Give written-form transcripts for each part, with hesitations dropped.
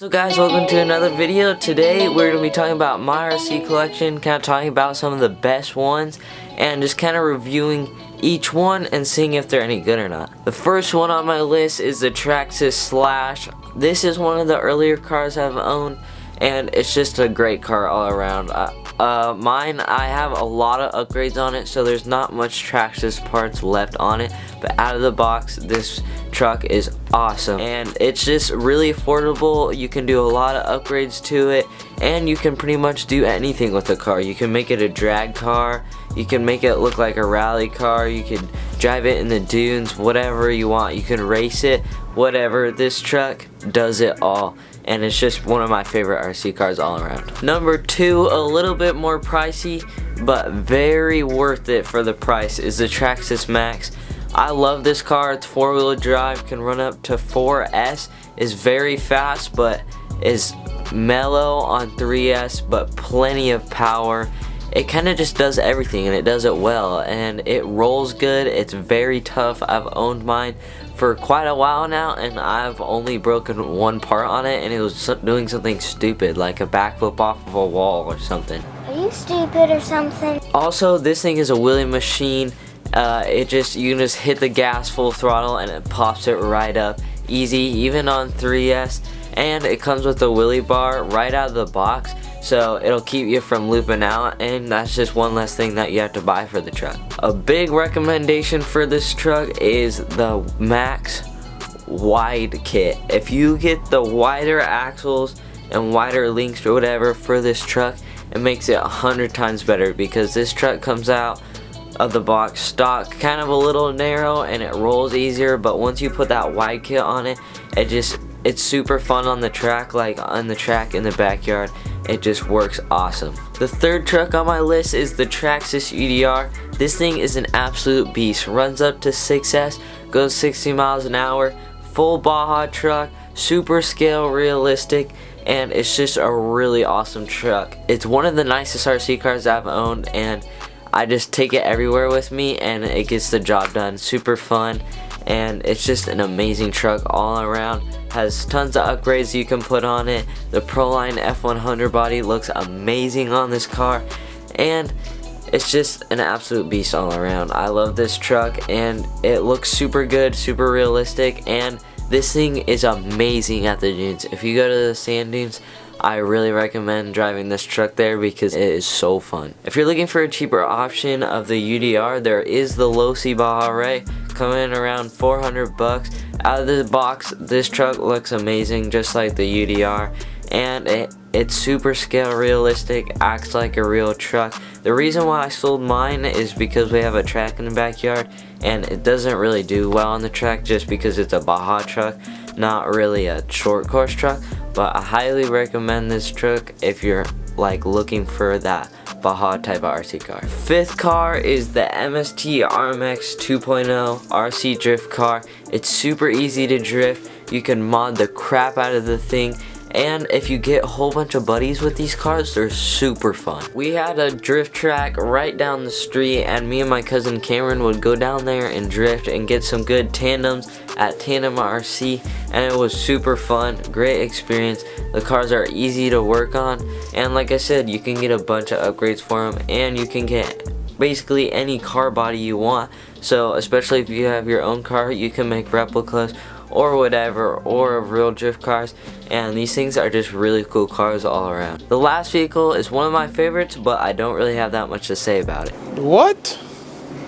So guys, welcome to another video. Today we're going to be talking about my RC collection, kind of talking about some of the best ones and just kind of reviewing each one and seeing if they're any good or not. The first one on my list is the Traxxas Slash. This is one of the earlier cars I've owned and it's just a great car all around. Mine, I have a lot of upgrades on it, so there's not much Traxxas parts left on it, but out of the box this truck is awesome and it's just really affordable. You can do a lot of upgrades to it and you can pretty much do anything with the car. You can make it a drag car, you can make it look like a rally car, you can drive it in the dunes, whatever you want. You can race it, whatever. This truck does it all and it's just one of my favorite RC cars all around. Number two, a little bit more pricey but very worth it for the price, is the Traxxas Max. I love this car. It's four-wheel drive, can run up to 4S, is very fast but is mellow on 3S, but plenty of power. It kind of just does everything and it does it well and it rolls good. It's very tough. I've owned mine for quite a while now and I've only broken one part on it and it was doing something stupid like a backflip off of a wall or something. Are you stupid or something? Also, this thing is a wheelie machine. You can just hit the gas full throttle and it pops it right up easy, even on 3S, and it comes with a wheelie bar right out of the box, so it'll keep you from looping out, and that's just one less thing that you have to buy for the truck. A big recommendation for this truck is the Max wide kit. If you get the wider axles and wider links or whatever for this truck, it makes it 100 times better, because this truck comes out of the box stock kind of a little narrow and it rolls easier, but once you put that wide kit on it, it's super fun on the track, like on the track in the backyard. It just works awesome. The third truck on my list is the Traxxas UDR. This thing is an absolute beast. Runs up to 6S, goes 60 miles an hour, full Baja truck, super scale realistic, and it's just a really awesome truck. It's one of the nicest RC cars I've owned and I just take it everywhere with me and it gets the job done. Super fun and it's just an amazing truck all around. Has tons of upgrades you can put on it. The Proline F100 body looks amazing on this car and it's just an absolute beast all around. I love this truck and it looks super good, super realistic, and this thing is amazing at the dunes. If you go to the sand dunes, I really recommend driving this truck there because it is so fun. If you're looking for a cheaper option of the UDR, there is the low C Baja Ray, coming in around 400 bucks. Out of the box, this truck looks amazing just like the UDR, and it's super scale realistic, acts like a real truck. The reason why I sold mine is because we have a track in the backyard and it doesn't really do well on the track just because it's a Baja truck, not really a short course truck. But I highly recommend this truck if you're like looking for that Baja type of RC car. Fifth car is the MST RMX 2.0 RC drift car. It's super easy to drift. You can mod the crap out of the thing. And if you get a whole bunch of buddies with these cars, they're super fun. We had a drift track right down the street and me and my cousin Cameron would go down there and drift and get some good tandems at Tandem RC, and it was super fun, great experience. The cars are easy to work on and like I said, you can get a bunch of upgrades for them and you can get basically any car body you want. So especially if you have your own car, you can make replicas or whatever, or of real drift cars, and these things are just really cool cars all around. The last vehicle is one of my favorites, but I don't really have that much to say about it. What?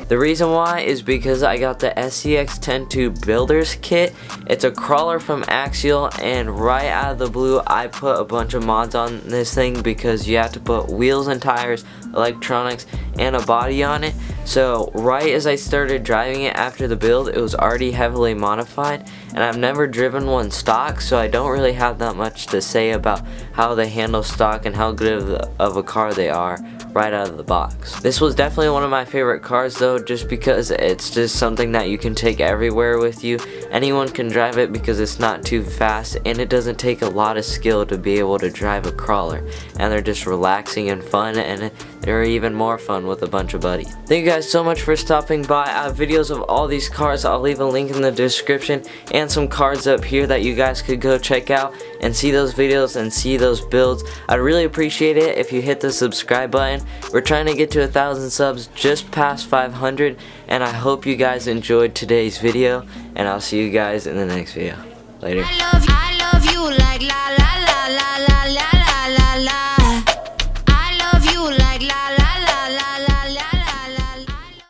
The reason why is because I got the SCX 10.2 Builders Kit. It's a crawler from Axial, and right out of the blue I put a bunch of mods on this thing because you have to put wheels and tires, electronics, and a body on it. So right as I started driving it after the build, it was already heavily modified, and I've never driven one stock, so I don't really have that much to say about how they handle stock and how good of a car they are right out of the box. This was definitely one of my favorite cars though, just because it's just something that you can take everywhere with you. Anyone can drive it because it's not too fast and it doesn't take a lot of skill to be able to drive a crawler, and they're just relaxing and fun, and or even more fun with a bunch of buddies. Thank you guys so much for stopping by. I have videos of all these cars. I'll leave a link in the description and some cards up here that you guys could go check out and see those videos and see those builds. I'd really appreciate it if you hit the subscribe button. We're trying to get to 1,000 subs, just past 500, and I hope you guys enjoyed today's video, and I'll see you guys in the next video. Later.